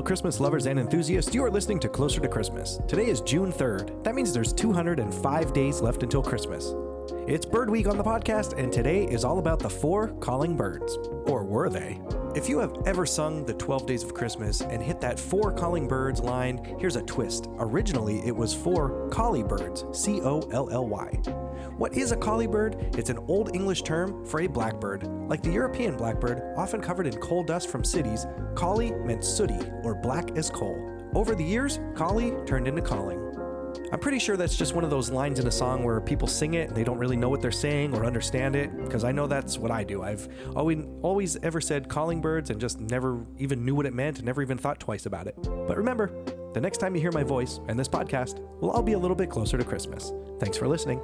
Christmas lovers and enthusiasts, you are listening to Closer to Christmas. Today is June 3rd. That means there's 205 days left until Christmas. It's Bird Week on the podcast, and today is all about the 4 calling birds. Or were they? If you have ever sung the 12 Days of Christmas and hit that 4 calling birds line, here's a twist. Originally, it was 4 collie birds, C-O-L-L-Y. What is a collie bird? It's an Old English term for a blackbird. Like the European blackbird, often covered in coal dust from cities, collie meant sooty or black as coal. Over the years, collie turned into calling. I'm pretty sure that's just one of those lines in a song where people sing it and they don't really know what they're saying or understand it, because I know that's what I do. I've always ever said calling birds and just never even knew what it meant and never even thought twice about it. But remember, the next time you hear my voice and this podcast, we'll all be a little bit closer to Christmas. Thanks for listening.